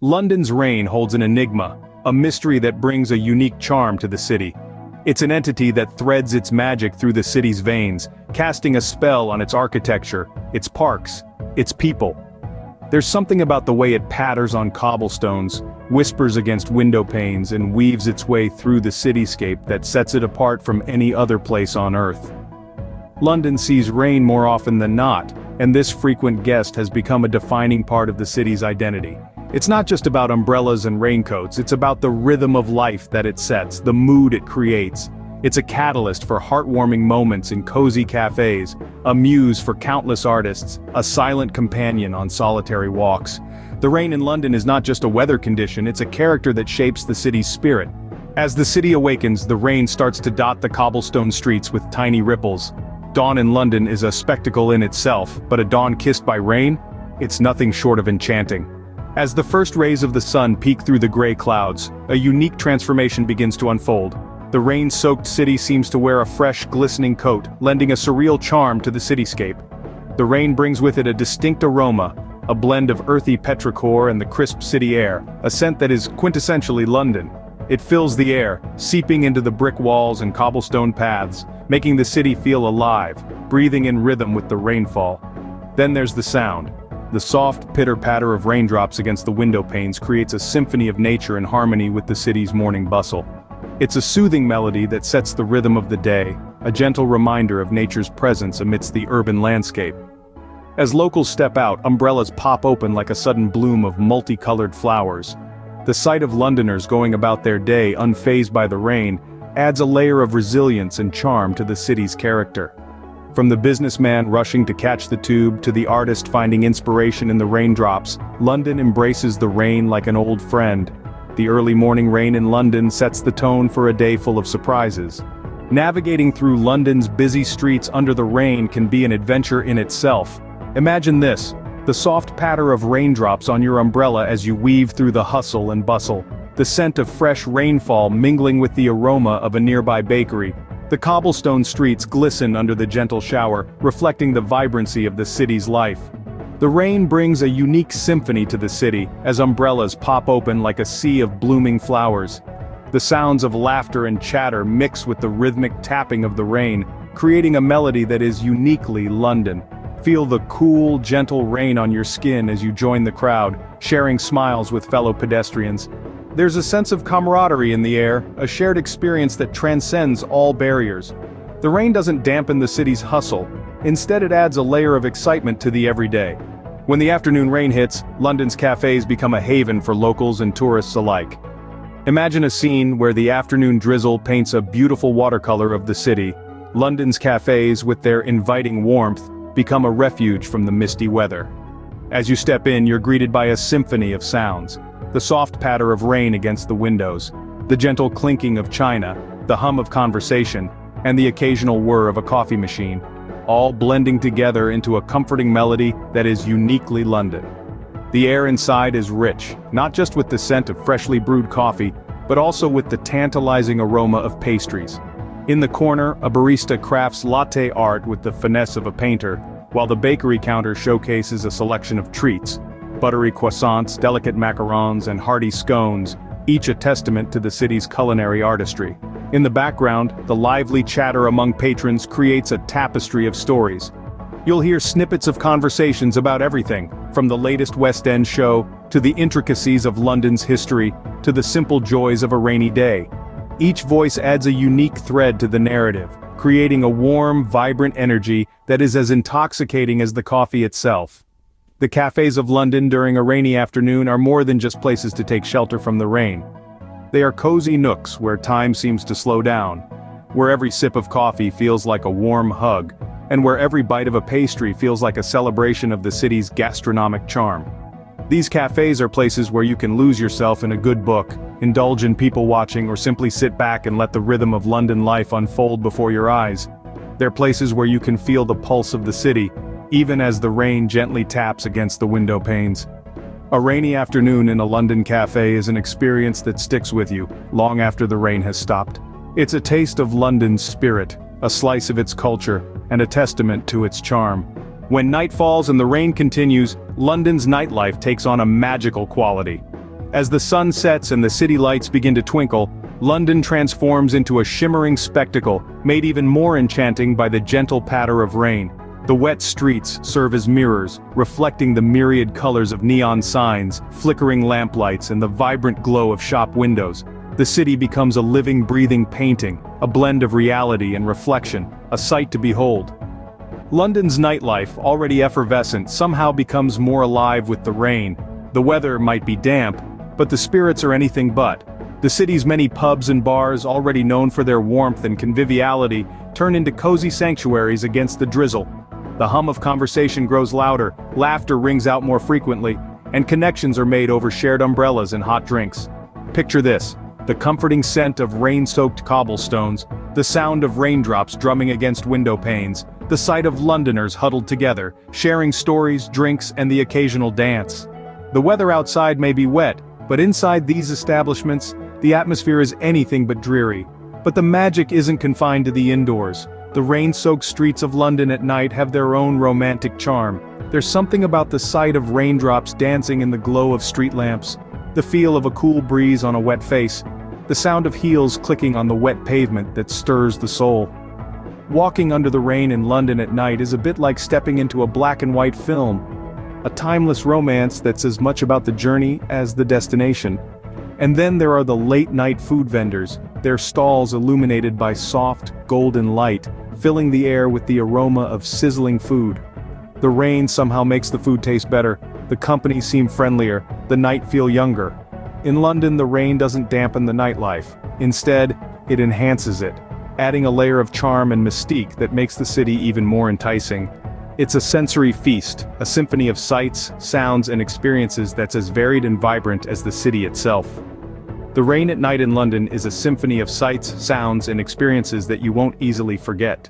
London's rain holds an enigma, a mystery that brings a unique charm to the city. It's an entity that threads its magic through the city's veins, casting a spell on its architecture, its parks, its people. There's something about the way it patters on cobblestones, whispers against window panes, and weaves its way through the cityscape that sets it apart from any other place on Earth. London sees rain more often than not, and this frequent guest has become a defining part of the city's identity. It's not just about umbrellas and raincoats, it's about the rhythm of life that it sets, the mood it creates. It's a catalyst for heartwarming moments in cozy cafes, a muse for countless artists, a silent companion on solitary walks. The rain in London is not just a weather condition, it's a character that shapes the city's spirit. As the city awakens, the rain starts to dot the cobblestone streets with tiny ripples. Dawn in London is a spectacle in itself, but a dawn kissed by rain? It's nothing short of enchanting. As the first rays of the sun peek through the gray clouds, a unique transformation begins to unfold. The rain-soaked city seems to wear a fresh, glistening coat, lending a surreal charm to the cityscape. The rain brings with it a distinct aroma, a blend of earthy petrichor and the crisp city air, a scent that is quintessentially London. It fills the air, seeping into the brick walls and cobblestone paths, making the city feel alive, breathing in rhythm with the rainfall. Then there's the sound. The soft pitter-patter of raindrops against the window panes creates a symphony of nature in harmony with the city's morning bustle. It's a soothing melody that sets the rhythm of the day, a gentle reminder of nature's presence amidst the urban landscape. As locals step out, umbrellas pop open like a sudden bloom of multicolored flowers. The sight of Londoners going about their day unfazed by the rain adds a layer of resilience and charm to the city's character. From the businessman rushing to catch the tube to the artist finding inspiration in the raindrops, London embraces the rain like an old friend. The early morning rain in London sets the tone for a day full of surprises. Navigating through London's busy streets under the rain can be an adventure in itself. Imagine this, the soft patter of raindrops on your umbrella as you weave through the hustle and bustle, the scent of fresh rainfall mingling with the aroma of a nearby bakery. The cobblestone streets glisten under the gentle shower, reflecting the vibrancy of the city's life. The rain brings a unique symphony to the city, as umbrellas pop open like a sea of blooming flowers. The sounds of laughter and chatter mix with the rhythmic tapping of the rain, creating a melody that is uniquely London. Feel the cool, gentle rain on your skin as you join the crowd, sharing smiles with fellow pedestrians. There's a sense of camaraderie in the air, a shared experience that transcends all barriers. The rain doesn't dampen the city's hustle, instead it adds a layer of excitement to the everyday. When the afternoon rain hits, London's cafes become a haven for locals and tourists alike. Imagine a scene where the afternoon drizzle paints a beautiful watercolor of the city. London's cafes, with their inviting warmth, become a refuge from the misty weather. As you step in, you're greeted by a symphony of sounds. The soft patter of rain against the windows, the gentle clinking of china, the hum of conversation, and the occasional whir of a coffee machine, all blending together into a comforting melody that is uniquely London. The air inside is rich, not just with the scent of freshly brewed coffee, but also with the tantalizing aroma of pastries. In the corner, a barista crafts latte art with the finesse of a painter, while the bakery counter showcases a selection of treats. Buttery croissants, delicate macarons, and hearty scones, each a testament to the city's culinary artistry. In the background, the lively chatter among patrons creates a tapestry of stories. You'll hear snippets of conversations about everything, from the latest West End show, to the intricacies of London's history, to the simple joys of a rainy day. Each voice adds a unique thread to the narrative, creating a warm, vibrant energy that is as intoxicating as the coffee itself. The cafes of London during a rainy afternoon are more than just places to take shelter from the rain. They are cozy nooks where time seems to slow down, where every sip of coffee feels like a warm hug, and where every bite of a pastry feels like a celebration of the city's gastronomic charm. These cafes are places where you can lose yourself in a good book, indulge in people watching, or simply sit back and let the rhythm of London life unfold before your eyes. They're places where you can feel the pulse of the city, even as the rain gently taps against the window panes. A rainy afternoon in a London cafe is an experience that sticks with you, long after the rain has stopped. It's a taste of London's spirit, a slice of its culture, and a testament to its charm. When night falls and the rain continues, London's nightlife takes on a magical quality. As the sun sets and the city lights begin to twinkle, London transforms into a shimmering spectacle, made even more enchanting by the gentle patter of rain. The wet streets serve as mirrors, reflecting the myriad colors of neon signs, flickering lamplights, and the vibrant glow of shop windows. The city becomes a living, breathing painting, a blend of reality and reflection, a sight to behold. London's nightlife, already effervescent, somehow becomes more alive with the rain. The weather might be damp, but the spirits are anything but. The city's many pubs and bars, already known for their warmth and conviviality, turn into cozy sanctuaries against the drizzle. The hum of conversation grows louder, laughter rings out more frequently, and connections are made over shared umbrellas and hot drinks. Picture this: the comforting scent of rain-soaked cobblestones, the sound of raindrops drumming against window panes, the sight of Londoners huddled together, sharing stories, drinks, and the occasional dance. The weather outside may be wet, but inside these establishments, the atmosphere is anything but dreary. But the magic isn't confined to the indoors. The rain-soaked streets of London at night have their own romantic charm. There's something about the sight of raindrops dancing in the glow of street lamps, the feel of a cool breeze on a wet face, the sound of heels clicking on the wet pavement that stirs the soul. Walking under the rain in London at night is a bit like stepping into a black and white film, a timeless romance that's as much about the journey as the destination. And then there are the late-night food vendors, their stalls illuminated by soft, golden light, filling the air with the aroma of sizzling food. The rain somehow makes the food taste better, the company seem friendlier, the night feel younger. In London, the rain doesn't dampen the nightlife. Instead, it enhances it, adding a layer of charm and mystique that makes the city even more enticing. It's a sensory feast, a symphony of sights, sounds, and experiences that's as varied and vibrant as the city itself. The rain at night in London is a symphony of sights, sounds, and experiences that you won't easily forget.